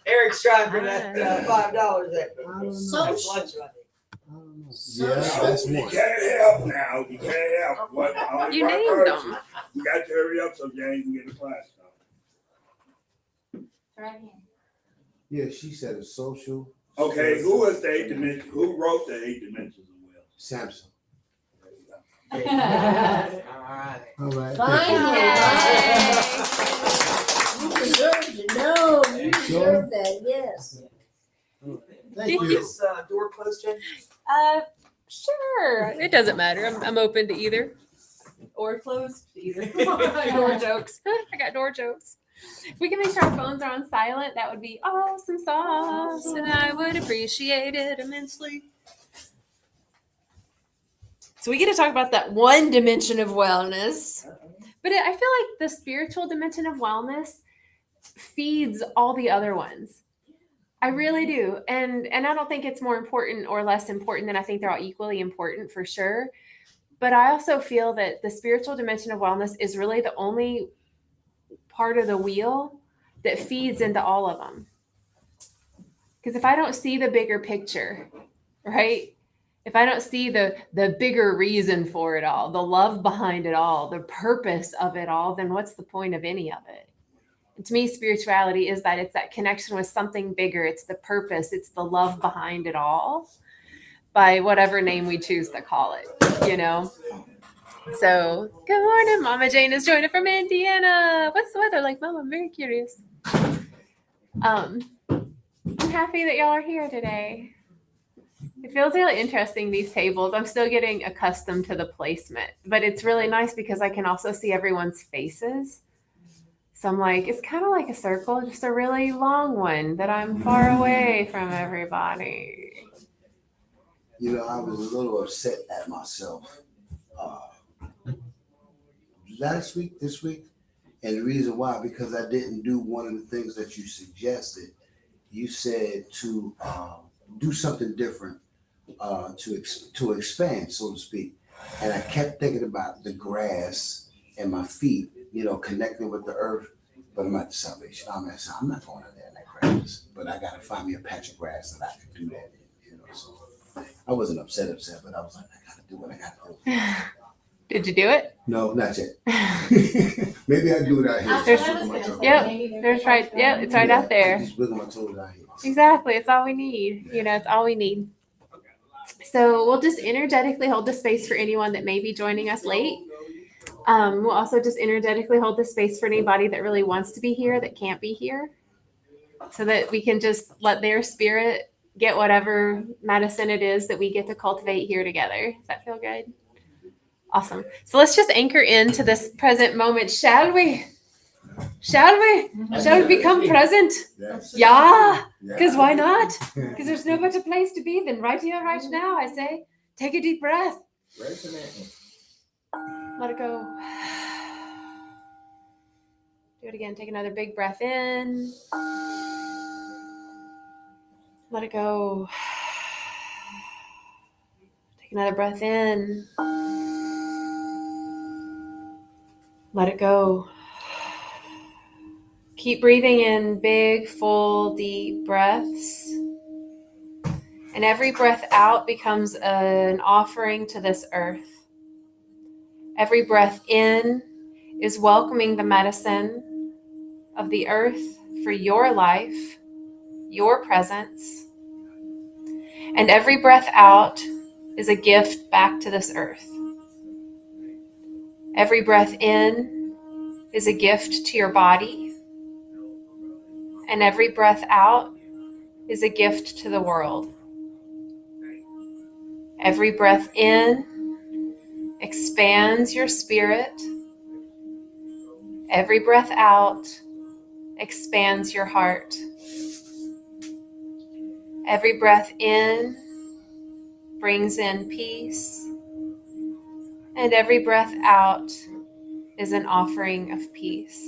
Eric's trying for that $5 that Social. lunch money. Yeah, that's You one. can't help now. You can't help. What? Only You one named person. them. You got to hurry up so James can get the class done. Right hand. Yeah, she said a social. Okay, who is the 8 dimension? Who wrote the 8 dimensions of will? Samson. All right. All right. Finally. You deserve to know. You deserve that, yes. Thank you. Is door closed, Jen? Sure. It doesn't matter. I'm open to either. Or closed to either. Door jokes. I got door jokes. If we can make sure our phones are on silent, that would be awesome sauce. And I would appreciate it immensely. So we get to talk about that one dimension of wellness. But I feel like the spiritual dimension of wellness feeds all the other ones. I really do. And I don't think it's more important or less important than I think they're all equally important for sure. But I also feel that the spiritual dimension of wellness is really the only part of the wheel that feeds into all of them. Because if I don't see the bigger picture, right? If I don't see the bigger reason for it all, the love behind it all, the purpose of it all, then what's the point of any of it? And to me, spirituality is that it's that connection with something bigger. It's the purpose. It's the love behind it all, by whatever name we choose to call it, you know? So, good morning. Mama Jane is joining from Indiana. What's the weather like, Mom? I'm very curious. I'm happy that y'all are here today. It feels really interesting, these tables. I'm still getting accustomed to the placement, but it's really nice because I can also see everyone's faces. So I'm like, it's kind of like a circle, just a really long one that I'm far away from everybody. You know, I was a little upset at myself last week, this week. And the reason why, because I didn't do one of the things that you suggested. You said to do something different to expand, so to speak. And I kept thinking about the grass and my feet, you know, connecting with the earth. But I'm at the Salvation Army. I said, I'm not going out there in that grass. But I got to find me a patch of grass that I can do that in, you know. So I wasn't upset, but I was like, I got to do what I got to do. Did you do it? No, not yet. Maybe I do it out here. That's Just what I was wiggle my gonna toe. say. Yep, Maybe there's right. Yeah, it's right out there. Just wiggle my toes out here. Exactly. It's all we need. You know, it's all we need. So we'll just energetically hold the space for anyone that may be joining us late. We'll also just energetically hold the space for anybody that really wants to be here that can't be here, so that we can just let their spirit get whatever medicine it is that we get to cultivate here together. Does that feel good? Awesome. So let's just anchor into this present moment, shall we? Shall we? Shall we become present? Yes. Yeah. Because Yeah. why not? Because there's no better place to be than right here, right now. I say, take a deep breath. Let it go. Do it again. Take another big breath in. Let it go. Take another breath in. Let it go. Keep breathing in big, full, deep breaths. And every breath out becomes an offering to this earth. Every breath in is welcoming the medicine of the earth for your life, your presence. And every breath out is a gift back to this earth. Every breath in is a gift to your body. And every breath out is a gift to the world. Every breath in expands your spirit. Every breath out expands your heart. Every breath in brings in peace. And every breath out is an offering of peace.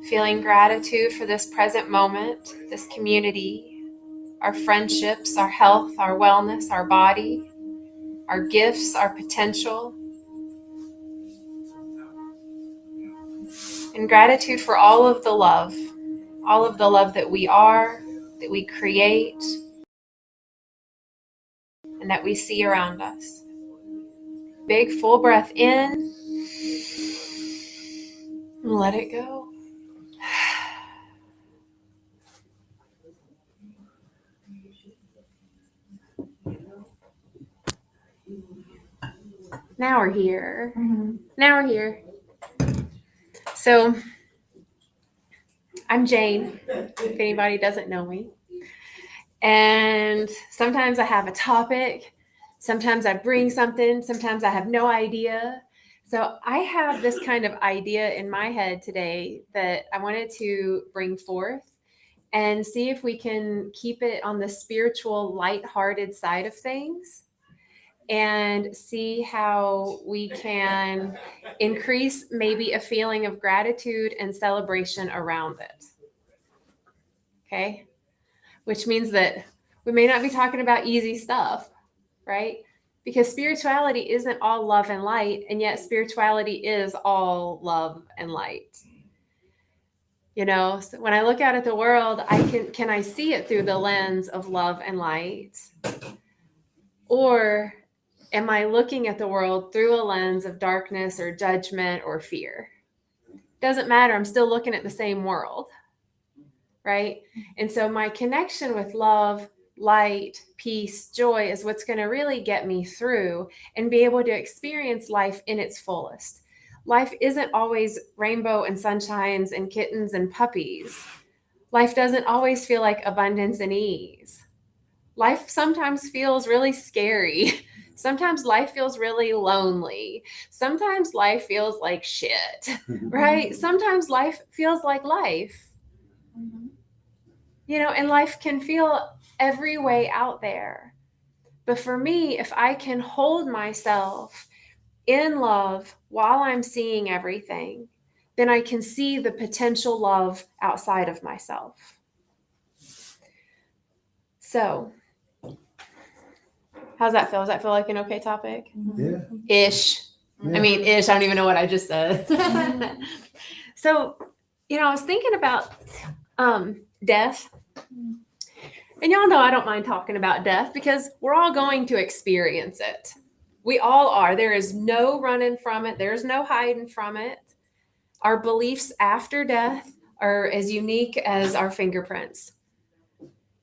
Feeling gratitude for this present moment, this community, our friendships, our health, our wellness, our body, our gifts, our potential. and gratitude for all of the love that we are, that we create, and that we see around us. Big full breath in, and let it go. Now we're here. Now we're here. So, I'm Jane, if anybody doesn't know me. And sometimes I have a topic, sometimes I bring something, sometimes I have no idea. So I have this kind of idea in my head today that I wanted to bring forth and see if we can keep it on the spiritual, lighthearted side of things and see how we can increase maybe a feeling of gratitude and celebration around it. Okay? Which means that we may not be talking about easy stuff, right? Because spirituality isn't all love and light, and yet spirituality is all love and light. You know, so when I look out at the world, can I see it through the lens of love and light? Or am I looking at the world through a lens of darkness or judgment or fear? Doesn't matter. I'm still looking at the same world, right? And so my connection with love, light, peace, joy is what's going to really get me through and be able to experience life in its fullest. Life isn't always rainbow and sunshines and kittens and puppies. Life doesn't always feel like abundance and ease. Life sometimes feels really scary. Sometimes life feels really lonely. Sometimes life feels like shit, right? Sometimes life feels like life. You know, and life can feel every way out there. But for me, if I can hold myself in love while I'm seeing everything, then I can see the potential love outside of myself. So, how's that feel? Does that feel like an okay topic? Yeah. Ish. Yeah. I mean, ish. I don't even know what I just said. So, you know, I was thinking about death. And y'all know I don't mind talking about death because we're all going to experience it. We all are. There is no running from it. There's no hiding from it. Our beliefs after death are as unique as our fingerprints.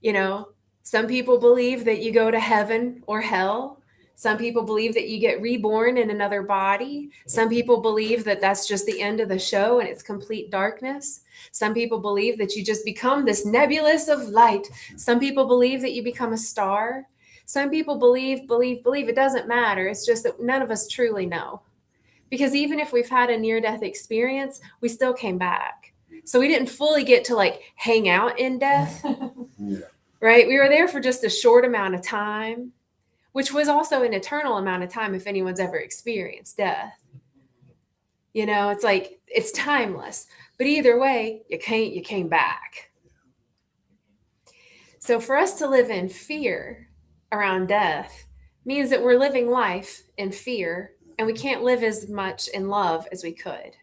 You know, some people believe that you go to heaven or hell. Some people believe that you get reborn in another body. Some people believe that that's just the end of the show and it's complete darkness. Some people believe that you just become this nebulous of light. Some people believe that you become a star. Some people believe. It doesn't matter. It's just that none of us truly know. Because even if we've had a near-death experience, we still came back. So we didn't fully get to like hang out in death, Yeah. right? We were there for just a short amount of time, which was also an eternal amount of time if anyone's ever experienced death. You know, it's like, it's timeless. But either way, you came back. So for us to live in fear around death means that we're living life in fear and we can't live as much in love as we could.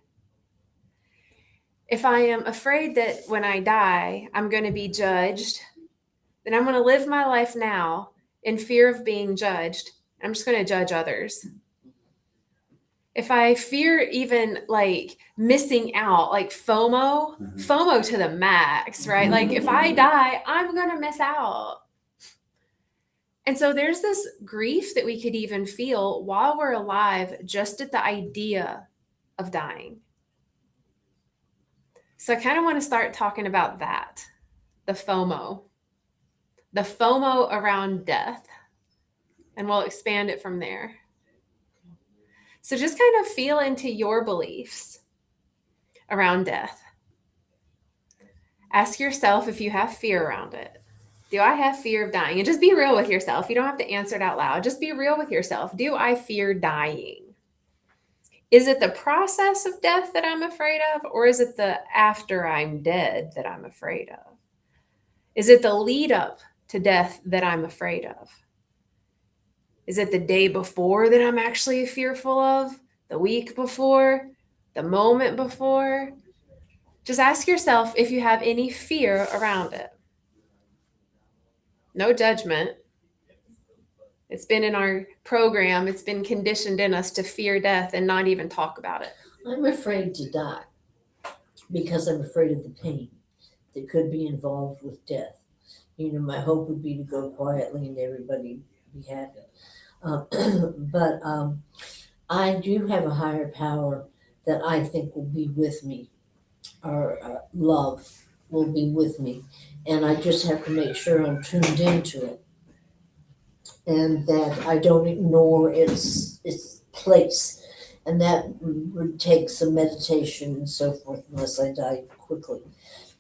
If I am afraid that when I die, I'm going to be judged, then I'm going to live my life now in fear of being judged. I'm just going to judge others. If I fear even like missing out, like FOMO to the max, right? Like if I die, I'm going to miss out. And so there's this grief that we could even feel while we're alive, just at the idea of dying. So I kind of want to start talking about that, the FOMO around death, and we'll expand it from there. So just kind of feel into your beliefs around death. Ask yourself if you have fear around it. Do I have fear of dying? And just be real with yourself. You don't have to answer it out loud. Just be real with yourself. Do I fear dying? Is it the process of death that I'm afraid of? Or is it the after I'm dead that I'm afraid of? Is it the lead up to death that I'm afraid of? Is it the day before that I'm actually fearful of? The week before? The moment before? Just ask yourself if you have any fear around it. No judgment. It's been in our program, it's been conditioned in us to fear death and not even talk about it. I'm afraid to die because I'm afraid of the pain that could be involved with death. My hope would be to go quietly and everybody be happy. But I do have a higher power that I think will be with me, or love will be with me. And I just have to make sure I'm tuned into it and that I don't ignore its place. And that would take some meditation and so forth, unless I die quickly.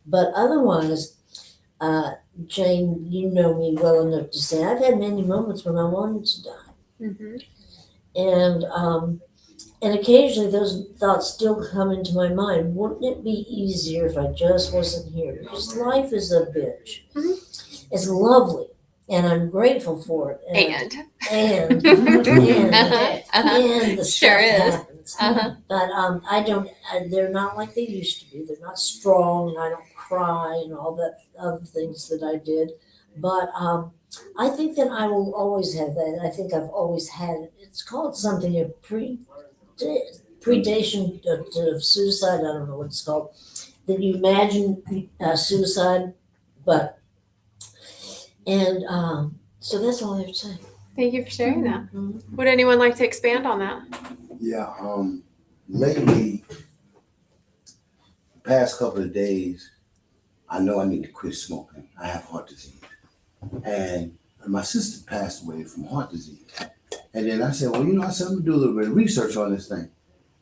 But otherwise, Jane, you know me well enough to say I've had many moments when I wanted to die. Mm-hmm. And occasionally those thoughts still come into my mind. Wouldn't it be easier if I just wasn't here? Because life is a bitch. Mhm. It's lovely, and I'm grateful for it. And and the Sure stuff is. happens. Uh-huh. But I don't. They're not like they used to be. They're not strong, and I don't cry and all that other things that I did. But I think that I will always have that. I think I've always had it. It's called something a predation of suicide. I don't know what it's called. That you imagine suicide, but so that's all I have to say. Thank you for sharing that. Mhm. Would anyone like to expand on that? Yeah, lately, the past couple of days, I know I need to quit smoking. I have heart disease. And my sister passed away from heart disease. And then I said, well, I said, I'm gonna do a little bit of research on this thing.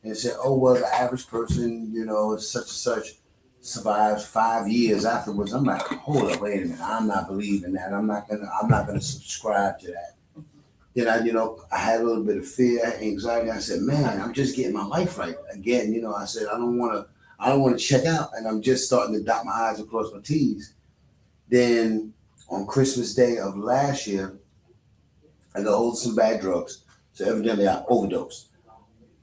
And it said, oh, well, the average person, such and such survives 5 years afterwards. I'm like, hold up, wait a minute. I'm not believing that. I'm not gonna subscribe to that. Then I had a little bit of fear, anxiety. I said, man, I'm just getting my life right again. I said, I don't want to check out, and I'm just starting to dot my I's and cross my T's. Then on Christmas Day of last year, I got hold of some bad drugs. So evidently I overdosed.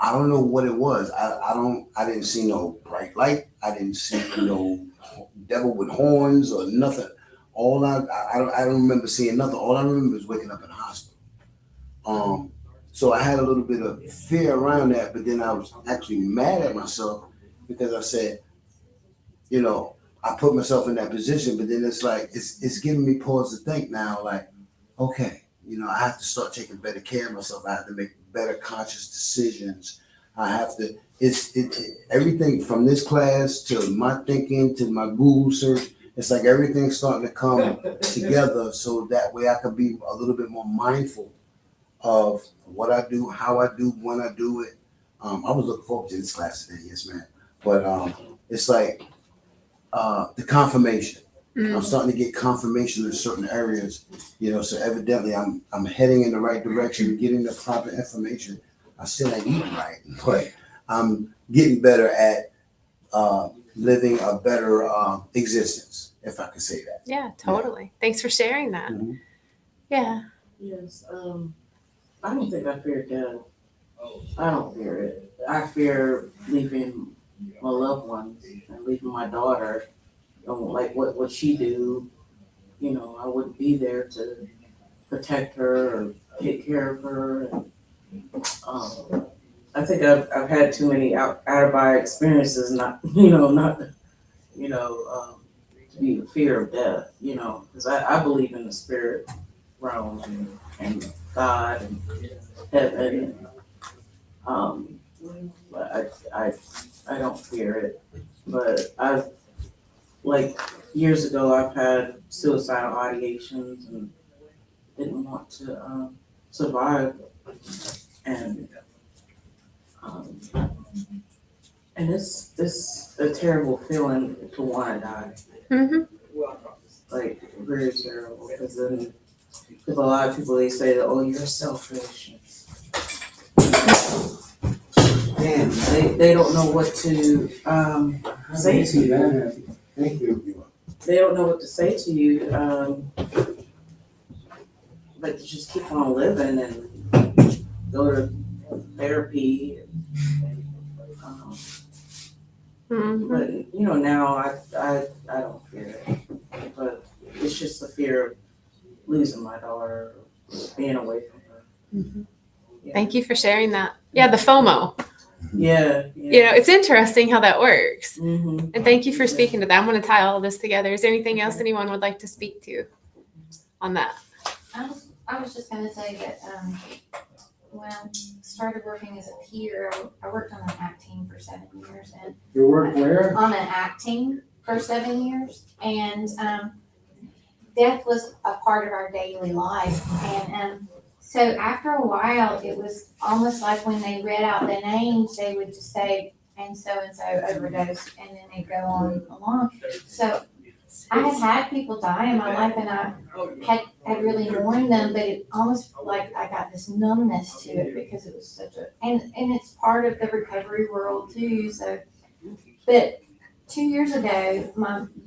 I don't know what it was. I didn't see no bright light. I didn't see no devil with horns or nothing. I don't remember seeing nothing. All I remember is waking up in the hospital. So I had a little bit of fear around that, but then I was actually mad at myself because I said, I put myself in that position, but then it's like, it's giving me pause to think now, like, okay, I have to start taking better care of myself. I have to make better conscious decisions. I have to, everything from this class to my thinking to my Google search, it's like everything's starting to come together so that way I can be a little bit more mindful of what I do, how I do, when I do it. I was looking forward to this class today, yes, man. But it's like the confirmation. I'm starting to get confirmation in certain areas, so evidently I'm heading in the right direction, getting the proper information. I still ain't eating right, but I'm getting better at living a better existence, if I could say that. Yeah, totally. Thanks for sharing that. Mhm. Yeah. Yes, I don't think I fear death. I don't fear it. I fear leaving my loved ones and leaving my daughter. Like what she do, I wouldn't be there to protect her or take care of her. And, I think I've had too many out of body experiences, not to be in fear of death, because I believe in the spirit realm and God and heaven. But I don't fear it. But like years ago, I've had suicidal ideations and didn't want to survive, and it's a terrible feeling to want to die. Mm-hmm. Like very terrible, because a lot of people, they say that, oh, you're selfish. And they don't know what to say to you. Thank you. They don't know what to say to you, but just keep on living and go to therapy. Mhm. But you know, now I don't fear it. But it's just the fear of losing my daughter, being away from her. Yeah. Thank you for sharing that. Yeah, the FOMO. Yeah. You know, it's interesting how that works. Mm-hmm. And thank you for speaking to that. I'm going to tie all of this together. Is there anything else anyone would like to speak to on that? I was just gonna say that, when I started working as a peer, I worked on an ACT team for 7 years and You work where? on an ACT team for 7 years, and death was a part of our daily life. And so after a while, it was almost like when they read out the names, they would just say, and so overdosed, and then they go on along. So I had people die in my life, and I had really mourned them, but it almost like I got this numbness to it because it was such a, and it's part of the recovery world too. So, but 2 years ago,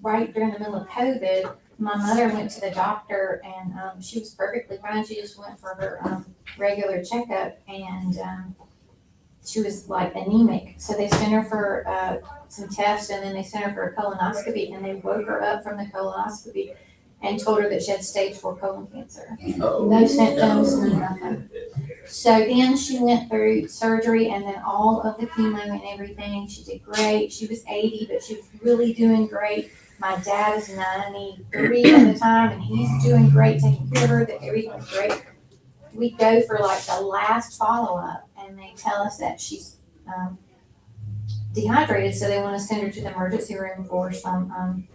right during the middle of COVID, my mother went to the doctor, and she was perfectly fine. She just went for her regular checkup, and she was like anemic. So they sent her for some tests, and then they sent her for a colonoscopy, and they woke her up from the colonoscopy and told her that she had stage 4 colon cancer. No symptoms, no nothing. So then she went through surgery and then all of the chemo and everything. She did great. She was 80, but she was really doing great. My dad is 93 at the time, and he's doing great, taking care of her, that everything's great. We go for like the last follow-up, and they tell us that she's dehydrated, so they want to send her to the emergency room for some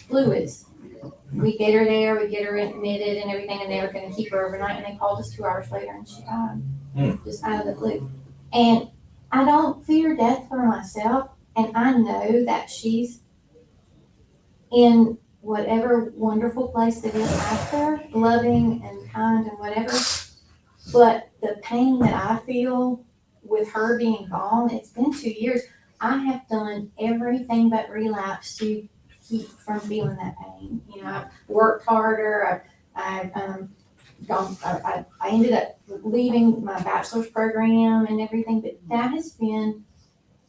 fluids. We get her there, we get her admitted and everything, and they were going to keep her overnight, and they called us 2 hours later, and she died, just out of the blue. And I don't fear death for myself, and I know that she's in whatever wonderful place that is after, loving and kind and whatever. But the pain that I feel with her being gone, it's been 2 years. I have done everything but relapse to keep from feeling that pain. You know, I've worked harder. I've gone. I ended up leaving my bachelor's program and everything, but that has been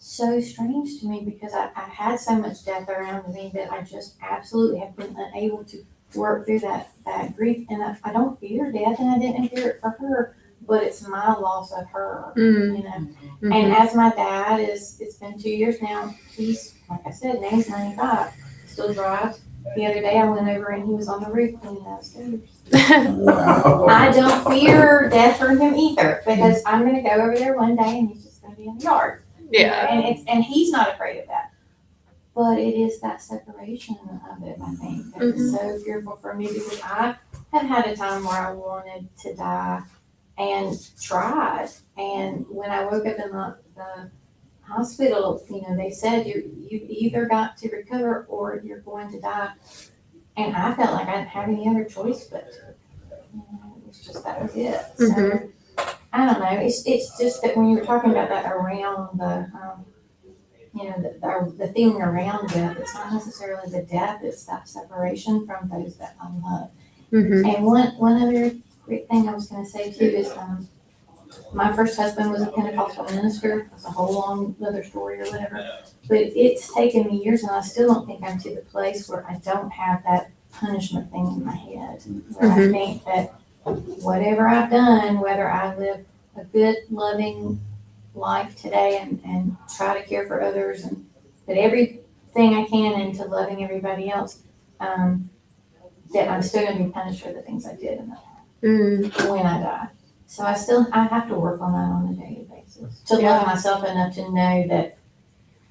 so strange to me because I had so much death around me that I just absolutely have been unable to work through that grief. And I don't fear death, and I didn't fear it for her, but it's my loss of her, you know. And as my dad it's been 2 years now, he's, like I said, now he's 95, still drives. The other day I went over and he was on the roof cleaning out stairs. Wow. I don't fear death for him either, because I'm gonna go over there one day and he's just gonna be in the yard. Yeah. And he's not afraid of that. But it is that separation of it, I think, that is so fearful for me, because I have had a time where I wanted to die and tried. And when I woke up in the hospital, you know, they said you either got to recover or you're going to die. And I felt like I didn't have any other choice but to. You know, it was just, that was it. So I don't know. It's just that when you were talking about that around the, you know, the feeling around death, it's not necessarily the death, it's that separation from those that I love. And one other great thing I was going to say too is, my first husband was a Pentecostal minister. It's a whole long other story or whatever. But it's taken me years, and I still don't think I'm to the place where I don't have that punishment thing in my head. Where I think that whatever I've done, whether I live a good, loving life today and try to care for others and put everything I can into loving everybody else, that I'm still going to be punished for the things I did in that time when I die. So I have to work on that on a daily basis to love myself enough to know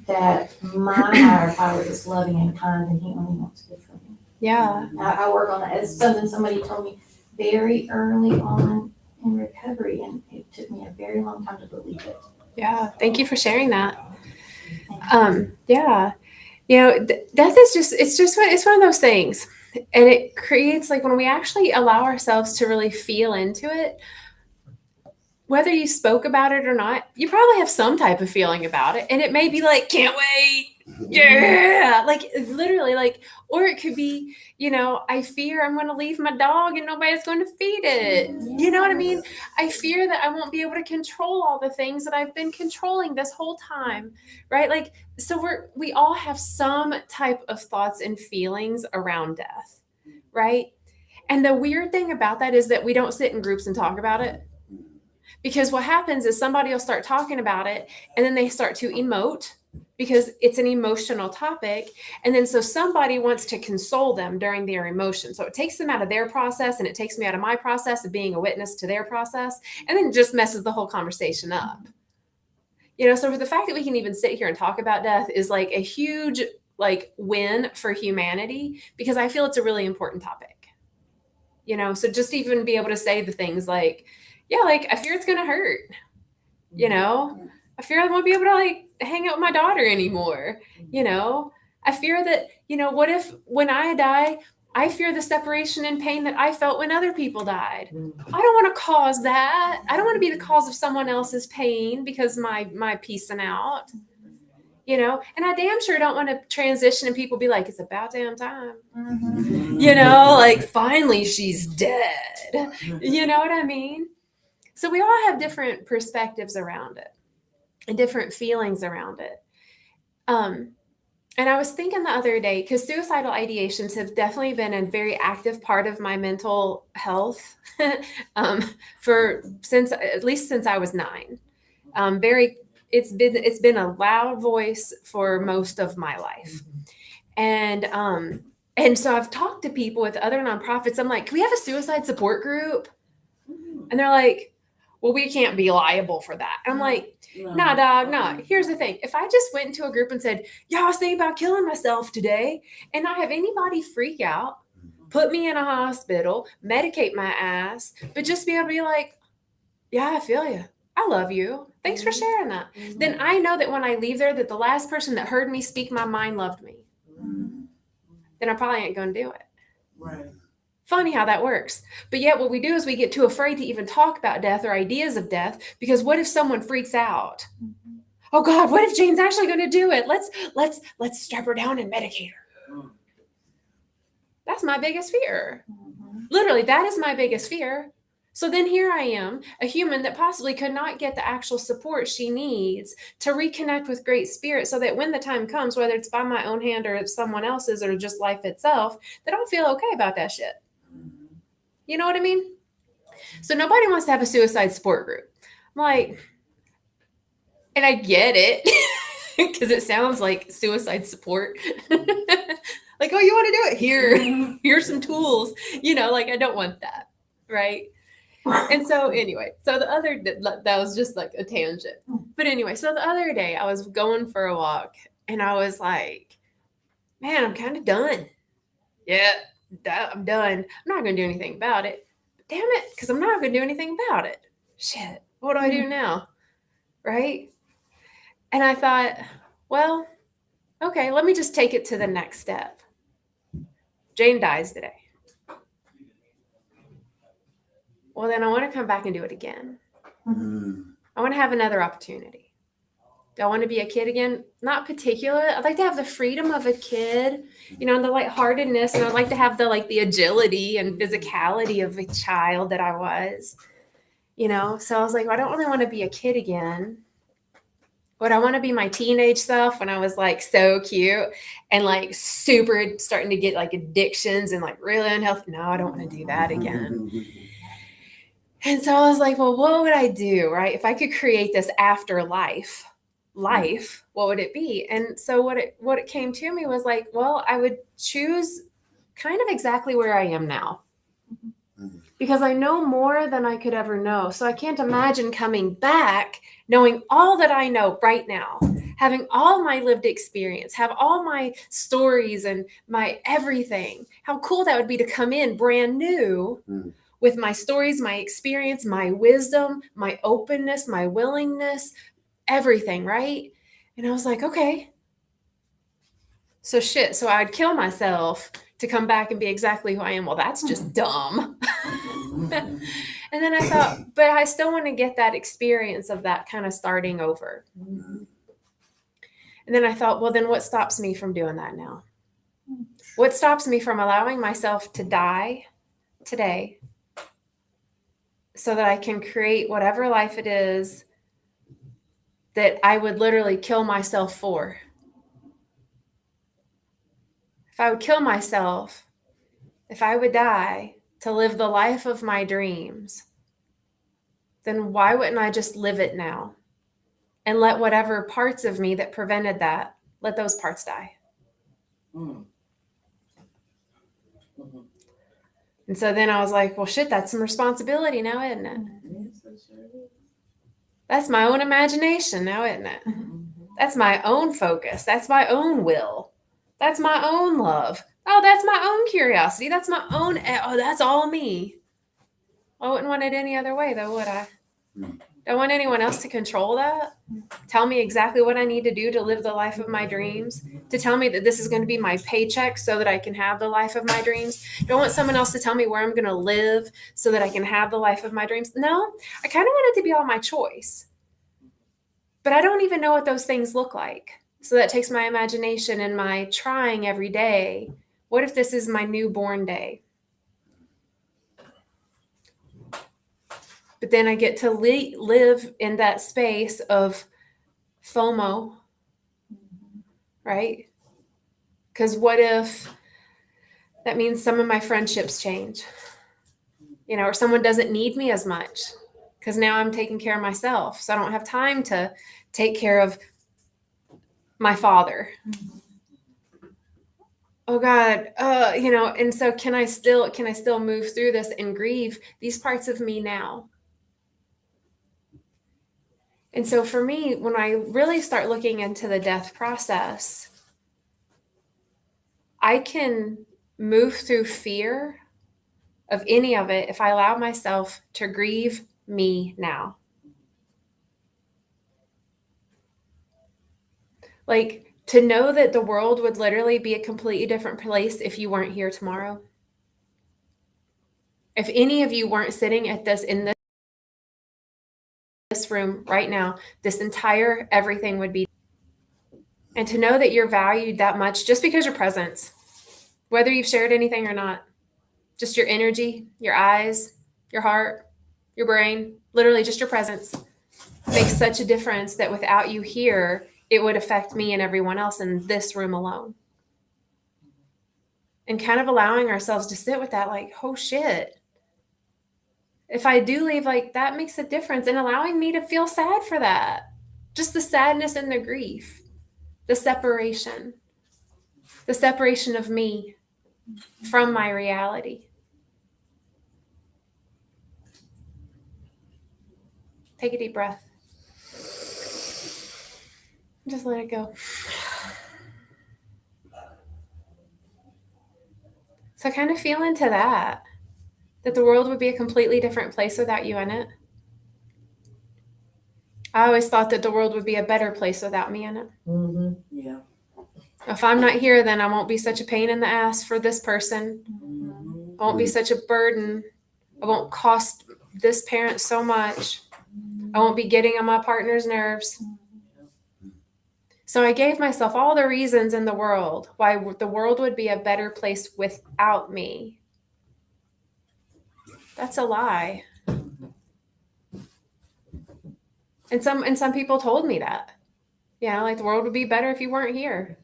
that my higher power is loving and kind, and he only wants good for me. Yeah. I work on that. It's something somebody told me very early on in recovery, and it took me a very long time to believe it. Yeah. Thank you for sharing that. Yeah. You know, death is it's one of those things, and it creates, like, when we actually allow ourselves to really feel into it, whether you spoke about it or not, you probably have some type of feeling about it. And it may be like, can't wait yeah, like literally, like, or it could be, you know, I fear I'm going to leave my dog and nobody's going to feed it. You know what I mean? I fear that I won't be able to control all the things that I've been controlling this whole time, right? Like, so we all have some type of thoughts and feelings around death, right? And the weird thing about that is that we don't sit in groups and talk about it. Because what happens is somebody will start talking about it and then they start to emote because it's an emotional topic. And then so somebody wants to console them during their emotion. So it takes them out of their process and it takes me out of my process of being a witness to their process. And then it just messes the whole conversation up. You know, so for the fact that we can even sit here and talk about death is like a huge like win for humanity because I feel it's a really important topic. You know, so just even be able to say the things like, yeah, like I fear it's going to hurt, you know, I fear I won't be able to like hang out with my daughter anymore. You know, I fear that, you know, what if when I die, I fear the separation and pain that I felt when other people died. I don't want to cause that. I don't want to be the cause of someone else's pain because my piecing out, you know, and I damn sure don't want to transition and people be like, it's about damn time, you know, like finally she's dead. You know what I mean? So we all have different perspectives around it and different feelings around it. And I was thinking the other day, because suicidal ideations have definitely been a very active part of my mental health at least since I was 9. It's been a loud voice for most of my life. And so I've talked to people with other nonprofits. I'm like, can we have a suicide support group? And they're like, well, we can't be liable for that. I'm like, nah, dog, nah. Here's the thing. If I just went into a group and said, yeah, I was thinking about killing myself today, and not have anybody freak out, put me in a hospital, medicate my ass, but just be able to be like, yeah, I feel you. I love you. Thanks for sharing that. Then I know that when I leave there, that the last person that heard me speak my mind loved me. Then I probably ain't going to do it. Right. Funny how that works. But yet what we do is we get too afraid to even talk about death or ideas of death because what if someone freaks out? Oh God, what if Jane's actually going to do it? Let's strap her down and medicate her. That's my biggest fear. Literally, that is my biggest fear. So then here I am, a human that possibly could not get the actual support she needs to reconnect with Great Spirit so that when the time comes, whether it's by my own hand or it's someone else's or just life itself, that I'll feel okay about that shit. You know what I mean? So nobody wants to have a suicide support group. I'm like, and I get it because it sounds like suicide support. Like, oh, you want to do it? Here's some tools. You know, like I don't want that. Right. And so anyway, that was just like a tangent. But anyway, so the other day I was going for a walk and I was like, man, I'm kind of done. Yeah. I'm done. I'm not going to do anything about it. But damn it, because I'm not going to do anything about it. Shit, what do I do now? Right? And I thought, well, okay, let me just take it to the next step. Jane dies today. Well, then I want to come back and do it again. I want to have another opportunity. Do I want to be a kid again? Not particularly. I'd like to have the freedom of a kid, you know, the lightheartedness, and I'd like to have the agility and physicality of a child that I was, you know. So I was like, well, I don't really want to be a kid again. Would I want to be my teenage self when I was like so cute and like super starting to get like addictions and like really unhealthy? No, I don't want to do that again. And so I was like, well, what would I do, right? If I could create this afterlife, what would it be? And so what it came to me was like, well, I would choose kind of exactly where I am now because I know more than I could ever know. So I can't imagine coming back knowing all that I know right now, having all my lived experience, have all my stories and my everything. How cool that would be to come in brand new with my stories, my experience, my wisdom, my openness, my willingness, everything, right? And I was like, okay. So I'd kill myself to come back and be exactly who I am. Well, that's just dumb. And then I thought, but I still want to get that experience of that kind of starting over. And then I thought, well, then what stops me from doing that now? What stops me from allowing myself to die today so that I can create whatever life it is that I would literally kill myself for? If I would kill myself, if I would die to live the life of my dreams, then why wouldn't I just live it now and let whatever parts of me that prevented that, let those parts die? Mm. Mhm. And so then I was like, well, shit, that's some responsibility now, isn't it? Yes, it sure is. That's my own imagination now, isn't it? Mhm. That's my own focus. That's my own will. That's my own love. Oh, that's my own curiosity. That's my own, oh, that's all me. I wouldn't want it any other way, though, would I? Don't want anyone else to control that. Tell me exactly what I need to do to live the life of my dreams. To tell me that this is going to be my paycheck so that I can have the life of my dreams. Don't want someone else to tell me where I'm going to live so that I can have the life of my dreams. No, I kind of want it to be all my choice. But I don't even know what those things look like. So that takes my imagination and my trying every day. What if this is my newborn day? But then I get to live in that space of FOMO, right? Because what if that means some of my friendships change, or someone doesn't need me as much because now I'm taking care of myself. So I don't have time to take care of my father. Oh God, and so can I still move through this and grieve these parts of me now? And so for me, when I really start looking into the death process, I can move through fear of any of it if I allow myself to grieve me now. Like to know that the world would literally be a completely different place if you weren't here tomorrow. If any of you weren't sitting in this room right now, this entire everything would be. And to know that you're valued that much just because your presence, whether you've shared anything or not, just your energy, your eyes, your heart, your brain, literally just your presence makes such a difference that without you here, it would affect me and everyone else in this room alone. And kind of allowing ourselves to sit with that, like, oh shit. If I do leave, like, that makes a difference, and allowing me to feel sad for that. Just the sadness and the grief, the separation of me from my reality. Take a deep breath. Just let it go. So kind of feel into that the world would be a completely different place without you in it. I always thought that the world would be a better place without me in it. Mm-hmm. Yeah. If I'm not here, then I won't be such a pain in the ass for this person. Mhm. I won't be such a burden. I won't cost this parent so much. I won't be getting on my partner's nerves. So I gave myself all the reasons in the world why the world would be a better place without me. That's a lie. And some people told me that. Like the world would be better if you weren't here.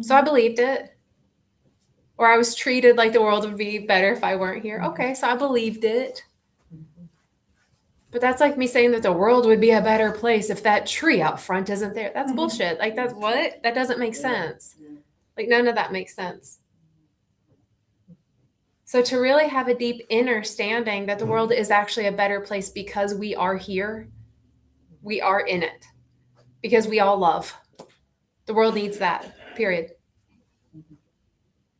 So I believed it. Or I was treated like the world would be better if I weren't here. Okay, so I believed it. But that's like me saying that the world would be a better place if that tree out front isn't there. That's bullshit. Like, that's what? That doesn't make sense. Like, none of that makes sense. So to really have a deep inner standing that the world is actually a better place because we are here, we are in it, because we all love. The world needs that, period.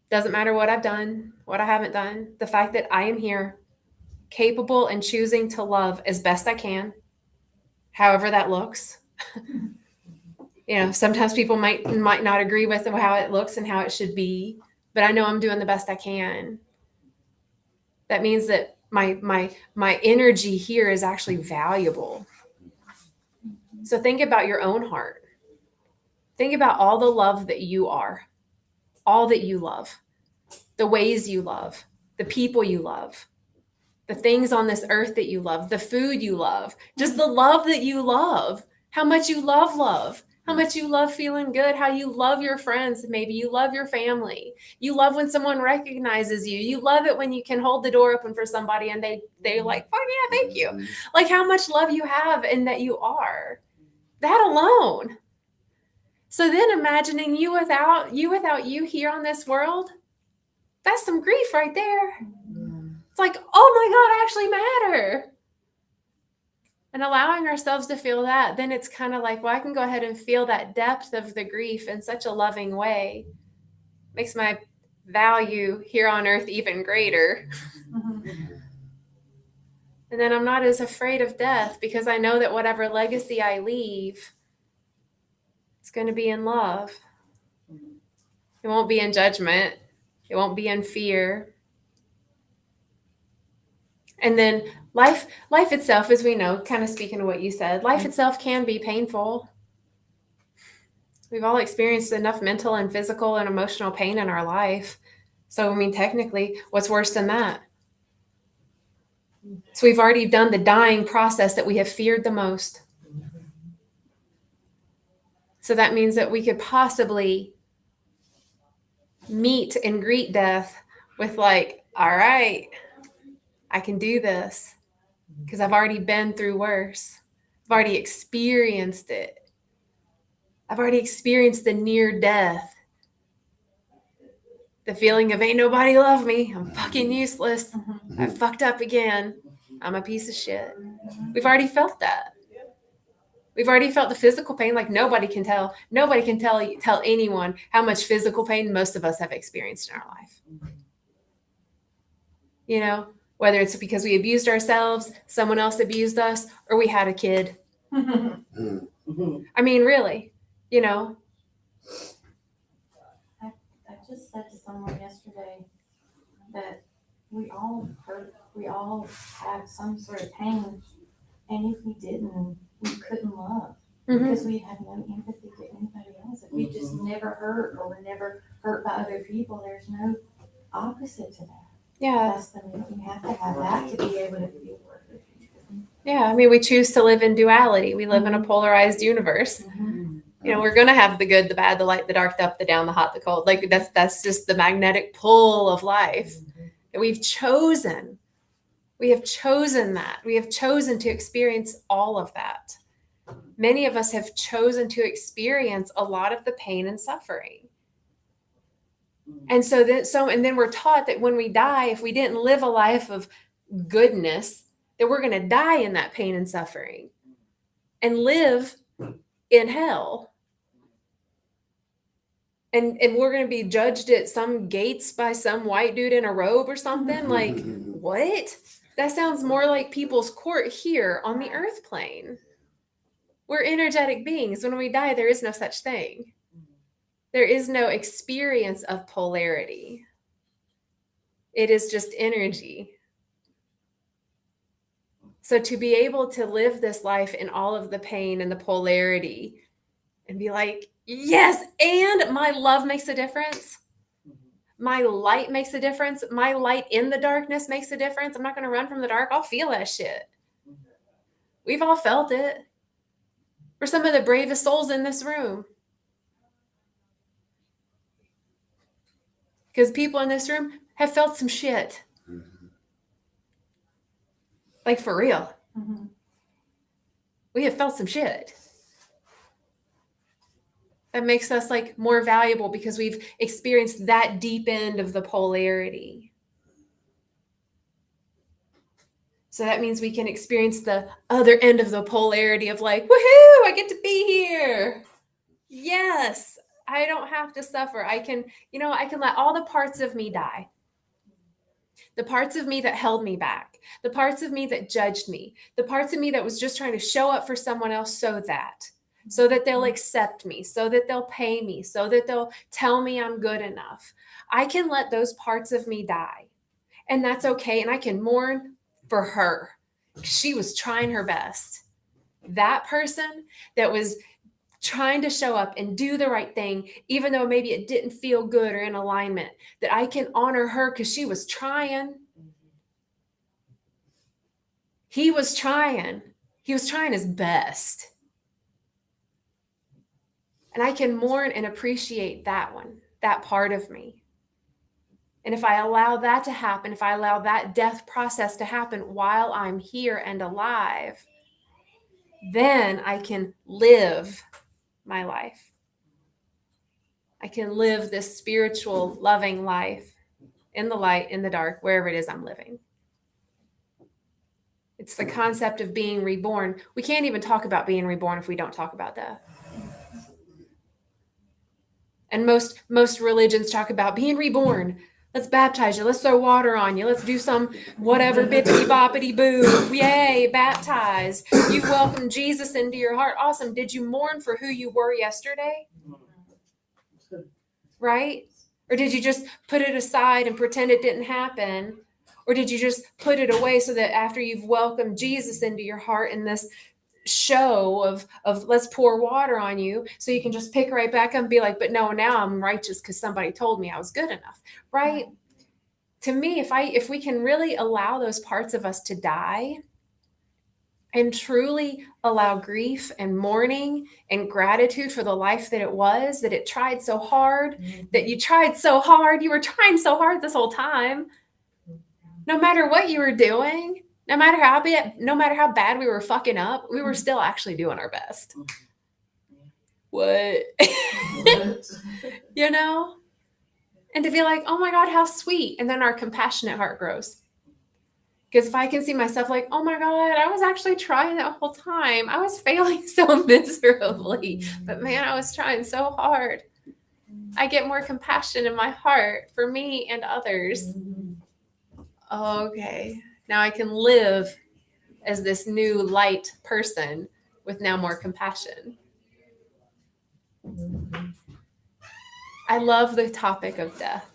Doesn't matter what I've done, what I haven't done. The fact that I am here, capable and choosing to love as best I can, however that looks. Sometimes people might not agree with how it looks and how it should be, but I know I'm doing the best I can. That means that my energy here is actually valuable. So think about your own heart. Think about all the love that you are, all that you love, the ways you love, the people you love, the things on this earth that you love, the food you love, just the love that you love, how much you love, how much you love feeling good, how you love your friends, maybe you love your family. You love when someone recognizes you. You love it when you can hold the door open for somebody and they're like, "Fuck yeah, thank you." Like how much love you have and that you are. That alone. So then imagining you without you here on this world, that's some grief right there. It's like, oh my God, I actually matter. And allowing ourselves to feel that, then it's kind of like, well, I can go ahead and feel that depth of the grief in such a loving way. Makes my value here on earth even greater. And then I'm not as afraid of death because I know that whatever legacy I leave, it's going to be in love. It won't be in judgment. It won't be in fear. And then life itself, as we know, kind of speaking to what you said, life itself can be painful. We've all experienced enough mental and physical and emotional pain in our life. So, I mean, technically, what's worse than that? So we've already done the dying process that we have feared the most. So that means that we could possibly meet and greet death with like, all right, I can do this because I've already been through worse. I've already experienced it. I've already experienced the near death. The feeling of ain't nobody love me. I'm fucking useless. I fucked up again. I'm a piece of shit. We've already felt that. We've already felt the physical pain. Like nobody can tell anyone how much physical pain most of us have experienced in our life. You know, whether it's because we abused ourselves, someone else abused us, or we had a kid. I mean, really, you know. I just said to someone yesterday that we all hurt, we all have some sort of pain, and if we didn't, we couldn't love because we have no empathy to anybody else. If we just never hurt or were never hurt by other people, there's no opposite to that. Yeah. That's the thing. You have to have that to be able to feel worth it. Yeah. I mean, we choose to live in duality. We live in a polarized universe. You know, we're going to have the good, the bad, the light, the dark, the up, the down, the hot, the cold. Like that's just the magnetic pull of life that we've chosen. We have chosen that. We have chosen to experience all of that. Many of us have chosen to experience a lot of the pain and suffering. And then we're taught that when we die, if we didn't live a life of goodness, that we're going to die in that pain and suffering and live in hell. And we're going to be judged at some gates by some white dude in a robe or something. Like, what? That sounds more like people's court here on the earth plane. We're energetic beings. When we die, there is no such thing. There is no experience of polarity. It is just energy. So to be able to live this life in all of the pain and the polarity and be like, yes, and my love makes a difference. My light makes a difference. My light in the darkness makes a difference. I'm not going to run from the dark. I'll feel that shit. We've all felt it. We're some of the bravest souls in this room. Because people in this room have felt some shit. Like for real. We have felt some shit. That makes us like more valuable because we've experienced that deep end of the polarity. So that means we can experience the other end of the polarity of like, woohoo, I get to be here. Yes, I don't have to suffer. I can let all the parts of me die. The parts of me that held me back, the parts of me that judged me, the parts of me that was just trying to show up for someone else so that they'll accept me, so that they'll pay me, so that they'll tell me I'm good enough. I can let those parts of me die. And that's okay. And I can mourn for her. She was trying her best. That person that was trying to show up and do the right thing, even though maybe it didn't feel good or in alignment, that I can honor her because she was trying. He was trying. He was trying his best. And I can mourn and appreciate that one, that part of me. And if I allow that to happen, if I allow that death process to happen while I'm here and alive, then I can live my life. I can live this spiritual, loving life in the light, in the dark, wherever it is I'm living. It's the concept of being reborn. We can't even talk about being reborn if we don't talk about death. And most religions talk about being reborn. Let's baptize you. Let's throw water on you. Let's do some whatever bippity boppity boo. Yay, baptize. You've welcomed Jesus into your heart. Awesome. Did you mourn for who you were yesterday? Right? Or did you just put it aside and pretend it didn't happen? Or did you just put it away so that after you've welcomed Jesus into your heart in this show of let's pour water on you, so you can just pick right back up and be like, but no, now I'm righteous because somebody told me I was good enough, right? To me, if we can really allow those parts of us to die and truly allow grief and mourning and gratitude for the life that it was, that it tried so hard, that you tried so hard, you were trying so hard this whole time, no matter what you were doing, no matter how bad we were fucking up, we were still actually doing our best. What? You know? And to be like, oh my God, how sweet. And then our compassionate heart grows. Because if I can see myself like, oh my God, I was actually trying that whole time. I was failing so miserably. But man, I was trying so hard. I get more compassion in my heart for me and others. Okay. Now I can live as this new light person with now more compassion. I love the topic of death.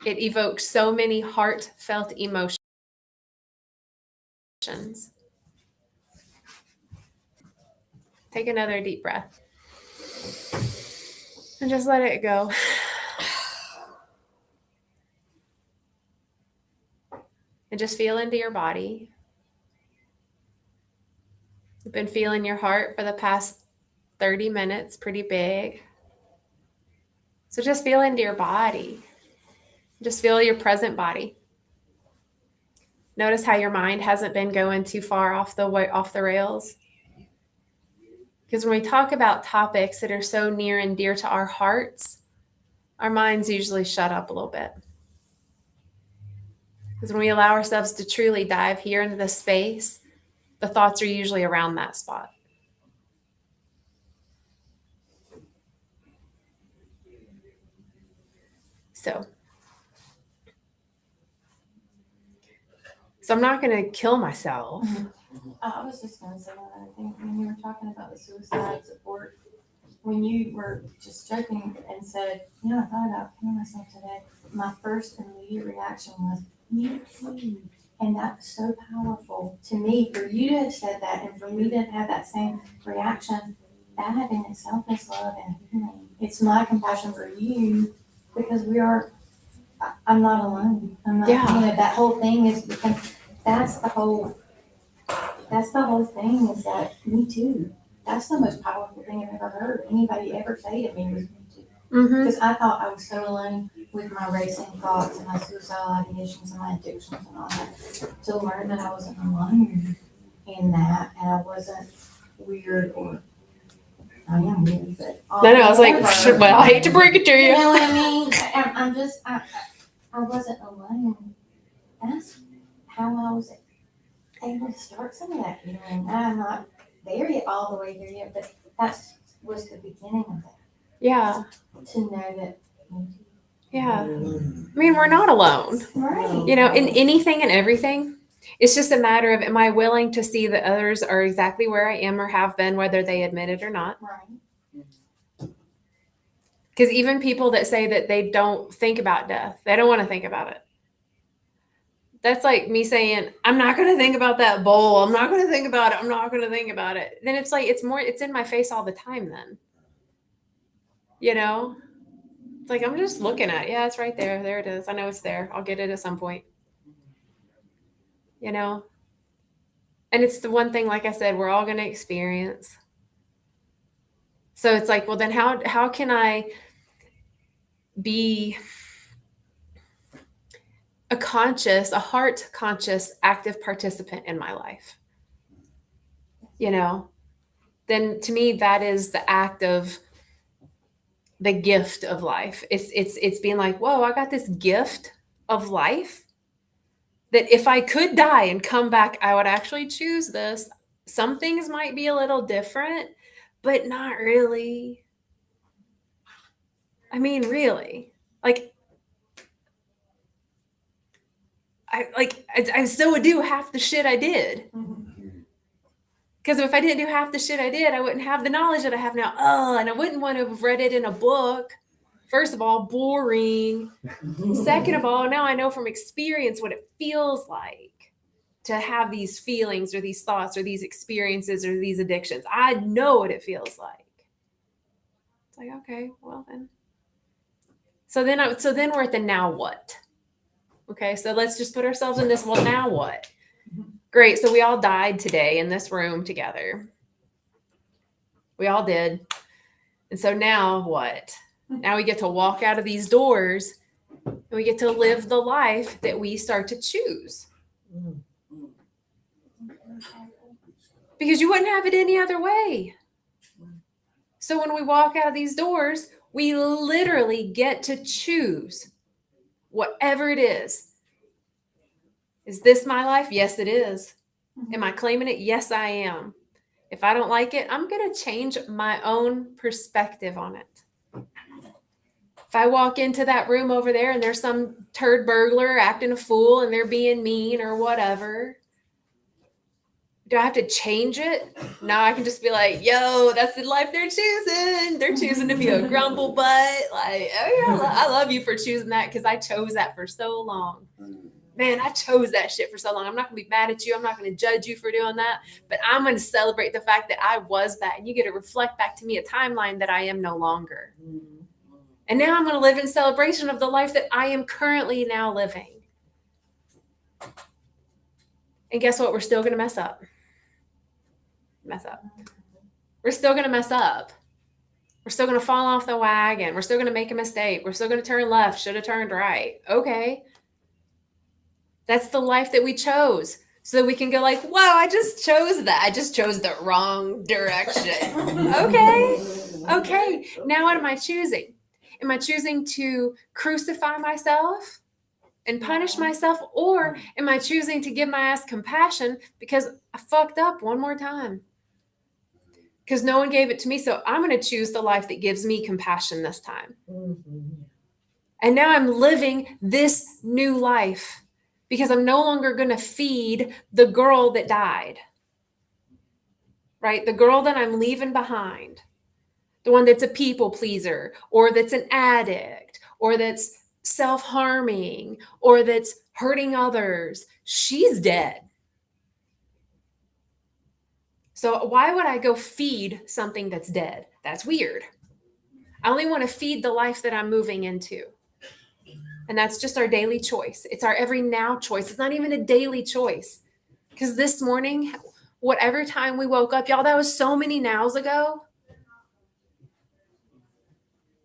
It evokes so many heartfelt emotions. Take another deep breath and just let it go. And just feel into your body. You've been feeling your heart for the past 30 minutes, pretty big. So just feel into your body. Just feel your present body. Notice how your mind hasn't been going too far off the rails. Because when we talk about topics that are so near and dear to our hearts, our minds usually shut up a little bit. Because when we allow ourselves to truly dive here into the space, the thoughts are usually around that spot. So I'm not going to kill myself. I was just going to say that. I think when you were talking about the suicide support, when you were just joking and said, I thought about killing myself today, my first immediate reaction was, me too. And that's so powerful to me for you to have said that and for me to have that same reaction. That in itself is love and healing. It's my compassion for you because I'm not alone. I'm not, that whole thing is because that's the whole thing is that me too. That's the most powerful thing I've ever heard anybody ever say to me was me too. Because I thought I was so alone with my racing thoughts and my suicidal ideations and my addictions and all that. To learn that I wasn't alone in that and I wasn't weird or I am weird, but I was like, well, I hate to break it to you. You know what I mean? I wasn't alone. That's how I was able to start some of that healing. I'm not there yet, all the way there yet, but that was the beginning of that. Yeah. To know that. Yeah. I mean, we're not alone. Right. In anything and everything. It's just a matter of, am I willing to see that others are exactly where I am or have been, whether they admit it or not? Right. Because even people that say that they don't think about death, they don't want to think about it. That's like me saying, I'm not going to think about that bowl. I'm not going to think about it. I'm not going to think about it. Then it's like, it's in my face all the time then. You know? It's like, I'm just looking at it. Yeah, it's right there. There it is. I know it's there. I'll get it at some point. You know? And it's the one thing, like I said, we're all going to experience. So it's like, well, then how can I be a heart conscious, active participant in my life? You know? Then to me, that is the act of the gift of life. It's being like, whoa, I got this gift of life that if I could die and come back, I would actually choose this. Some things might be a little different, but not really. I mean, really, like, I still would do half the shit I did. Because if I didn't do half the shit I did, I wouldn't have the knowledge that I have now. Oh, and I wouldn't want to have read it in a book. First of all, boring. Second of all, now I know from experience what it feels like to have these feelings or these thoughts or these experiences or these addictions. I know what it feels like. It's like, okay, well then. So then we're at the now what? Okay, so let's just put ourselves in this, well, now what? Great. So we all died today in this room together. We all did. And so now what? Now we get to walk out of these doors and we get to live the life that we start to choose. Because you wouldn't have it any other way. So when we walk out of these doors, we literally get to choose whatever it is. Is this my life? Yes, it is. Am I claiming it? Yes, I am. If I don't like it, I'm going to change my own perspective on it. If I walk into that room over there and there's some turd burglar acting a fool and they're being mean or whatever, do I have to change it? No, I can just be like, yo, that's the life they're choosing. They're choosing to be a grumble butt. Like, oh yeah, I love you for choosing that because I chose that for so long. Man, I chose that shit for so long. I'm not going to be mad at you. I'm not going to judge you for doing that. But I'm going to celebrate the fact that I was that. And you get to reflect back to me a timeline that I am no longer. And now I'm going to live in celebration of the life that I am currently now living. And guess what? We're still going to mess up. We're still going to mess up. We're still going to fall off the wagon. We're still going to make a mistake. We're still going to turn left. Should have turned right. Okay. That's the life that we chose. So that we can go like, wow, I just chose that. I just chose the wrong direction. Okay. Now what am I choosing? Am I choosing to crucify myself and punish myself? Or am I choosing to give my ass compassion because I fucked up one more time? Because no one gave it to me. So I'm going to choose the life that gives me compassion this time. And now I'm living this new life. Because I'm no longer going to feed the girl that died, right? The girl that I'm leaving behind, the one that's a people pleaser, or that's an addict, or that's self-harming, or that's hurting others. She's dead. So why would I go feed something that's dead? That's weird. I only want to feed the life that I'm moving into. And that's just our daily choice. It's our every now choice. It's not even a daily choice. Because this morning, whatever time we woke up, y'all, that was so many nows ago.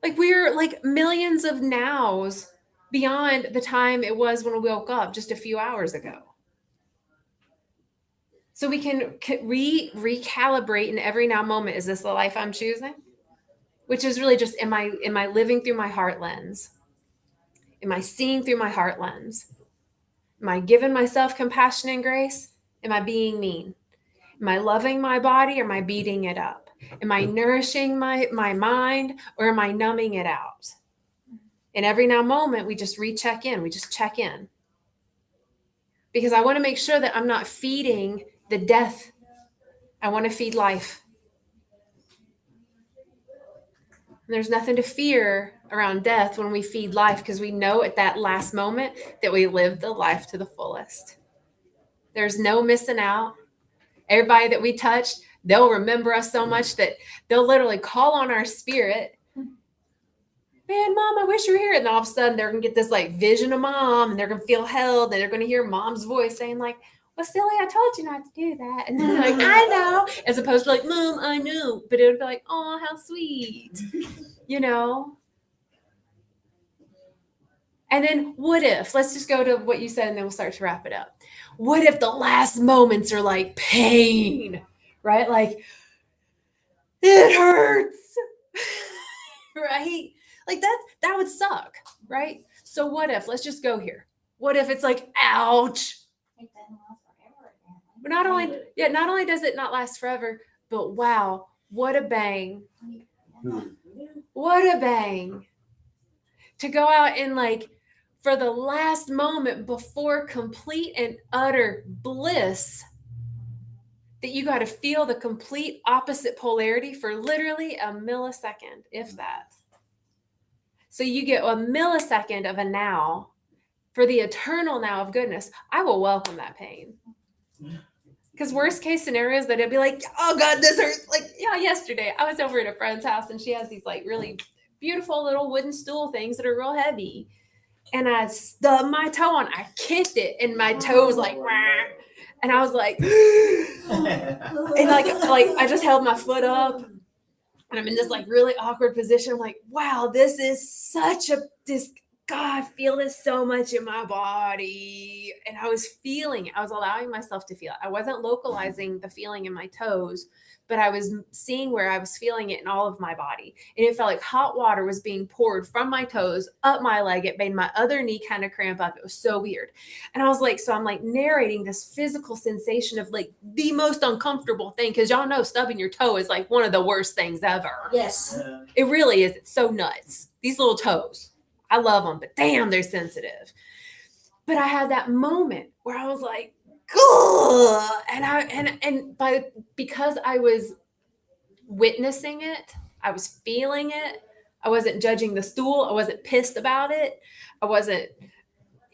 Like we're like millions of nows beyond the time it was when we woke up just a few hours ago. So we can recalibrate in every now moment. Is this the life I'm choosing? Which is really just, am I living through my heart lens? Am I seeing through my heart lens? Am I giving myself compassion and grace? Am I being mean? Am I loving my body or am I beating it up? Am I nourishing my mind or am I numbing it out? And every now moment, we just recheck in. We just check in. Because I want to make sure that I'm not feeding the death. I want to feed life. And there's nothing to fear around death when we feed life, because we know at that last moment that we lived the life to the fullest. There's no missing out. Everybody that we touched, they'll remember us so much that they'll literally call on our spirit. Man, Mom, I wish you were here. And then all of a sudden they're going to get this like vision of Mom, and they're going to feel held, and they're going to hear Mom's voice saying like, well, silly, I told you not to do that. And then they're like, I know, as opposed to like, Mom, I knew. But it would be like, oh, how sweet, you know? And then what if, let's just go to what you said and then we'll start to wrap it up. What if the last moments are like pain, right? Like, it hurts, right? Like that would suck, right? So what if, let's just go here. What if it's like, ouch. It doesn't last forever again. But not only does it not last forever, but wow, what a bang. What a bang. To go out and like, for the last moment before complete and utter bliss, that you got to feel the complete opposite polarity for literally a millisecond, if that. So you get a millisecond of a now for the eternal now of goodness. I will welcome that pain. Because worst case scenarios that it'd be like, oh God, this hurts. Like, yeah, yesterday I was over at a friend's house and she has these like really beautiful little wooden stool things that are real heavy. And I stubbed my toe on, I kicked it, and my toe was like, rah. And I was like, and like I just held my foot up, and I'm in this like really awkward position. I'm like, wow, this is such God, I feel this so much in my body. And I was feeling it. I was allowing myself to feel it. I wasn't localizing the feeling in my toes, but I was seeing where I was feeling it in all of my body. And it felt like hot water was being poured from my toes up my leg. It made my other knee kind of cramp up. It was so weird. And I was like, so I'm like narrating this physical sensation of like the most uncomfortable thing. Cause y'all know stubbing your toe is like one of the worst things ever. Yes. It really is. It's so nuts. These little toes. I love them, but damn, they're sensitive. But I had that moment where I was like, ugh! Because I was witnessing it, I was feeling it. I wasn't judging the stool. I wasn't pissed about it. I wasn't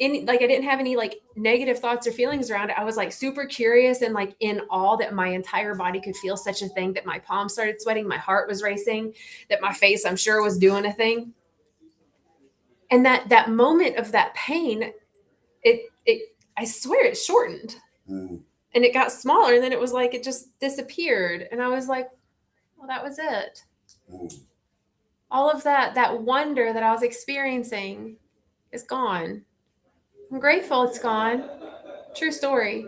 I didn't have any like negative thoughts or feelings around it. I was like super curious and like in awe that my entire body could feel such a thing, that my palms started sweating, my heart was racing, that my face, I'm sure, was doing a thing. And that moment of that pain, I swear it shortened. And it got smaller, and then it was like it just disappeared. And I was like, well, that was it. All of that wonder that I was experiencing is gone. I'm grateful it's gone. True story.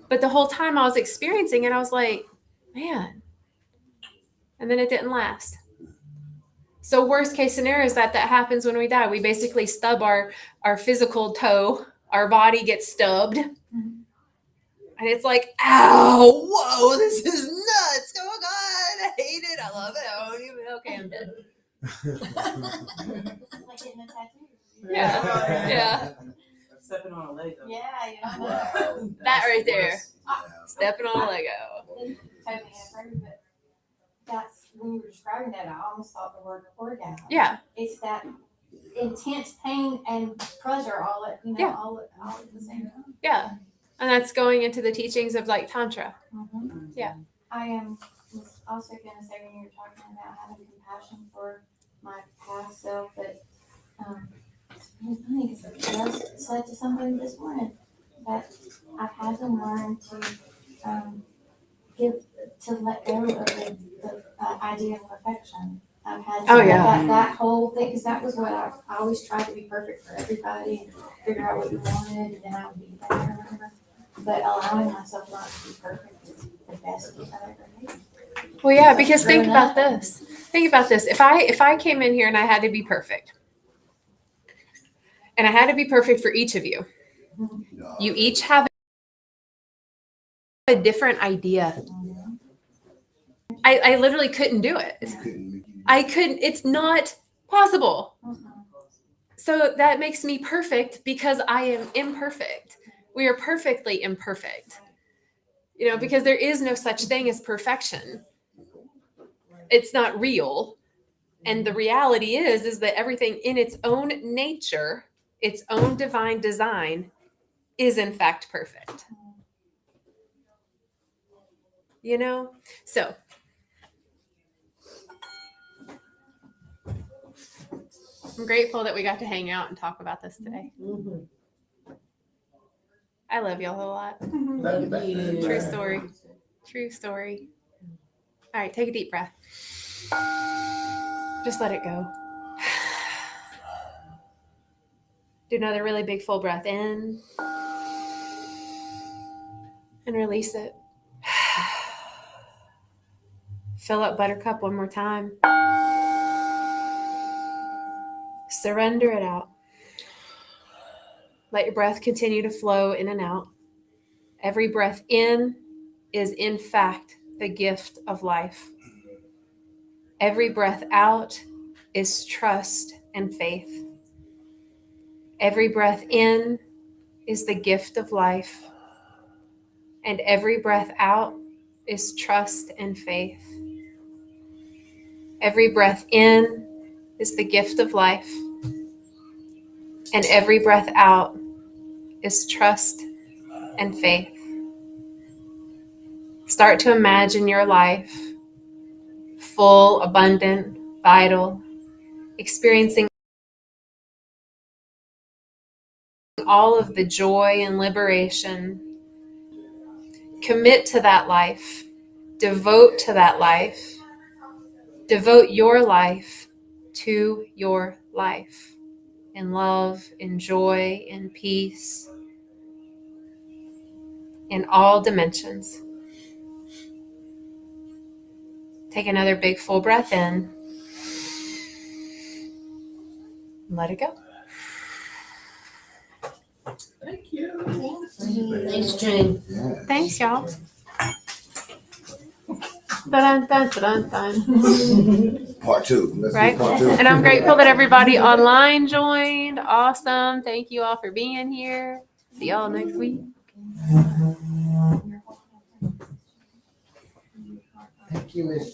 But the whole time I was experiencing it, I was like, man. And then it didn't last. So worst case scenario is that happens when we die. We basically stub our physical toe. Our body gets stubbed. And it's like, ow, whoa, this is nuts. Oh God, I hate it. I love it. I don't even, okay, I'm dead. It's like getting a tattoo. Yeah. Yeah. Stepping on a Lego. Yeah, you know. Wow. That right there. Ah. Stepping on a Lego. Totally inappropriate, but that's when you were describing that, I almost thought the word orgasm. Yeah. It's that intense pain and pleasure all at Yeah. all at the same time. Yeah. And that's going into the teachings of like Tantra. Yeah. I was also going to say, when you were talking about having compassion for my past self, that it's really funny because I just said to somebody this morning that I've had to learn to let go of the idea of perfection. I've had to let that whole thing, because that was what I always tried to be perfect for everybody and figure out what you wanted, and then I would be better. But allowing myself not to be perfect is the best gift I've ever made. Well, yeah, because think about this. Think about this. If I came in here and I had to be perfect, and I had to be perfect for each of you, you each have a different idea. I literally couldn't do it. I couldn't. It's not possible. So that makes me perfect because I am imperfect. We are perfectly imperfect. Because there is no such thing as perfection. It's not real. And the reality is that everything in its own nature, its own divine design, is in fact perfect. You know? So I'm grateful that we got to hang out and talk about this today. Mhm. I love y'all a lot. Love you. True story. True story. All right, take a deep breath. Just let it go. Do another really big full breath in and release it. Fill up Buttercup one more time. Surrender it out. Let your breath continue to flow in and out. Every breath in is, in fact, the gift of life. Every breath out is trust and faith. Every breath in is the gift of life. And every breath out is trust and faith. Every breath in is the gift of life. And every breath out is trust and faith. Start to imagine your life full, abundant, vital, experiencing all of the joy and liberation. Commit to that life. Devote to that life. Devote your life to your life in love, in joy, in peace, in all dimensions. Take another big full breath in. Let it go. Thank you. Thanks, Jane. Yeah. Thanks, y'all. Dun, dun, dun, dun, dun. Part two. Let's Right? do part two. And I'm grateful that everybody online joined. Awesome. Thank you all for being here. See y'all next week. Thank you, Miss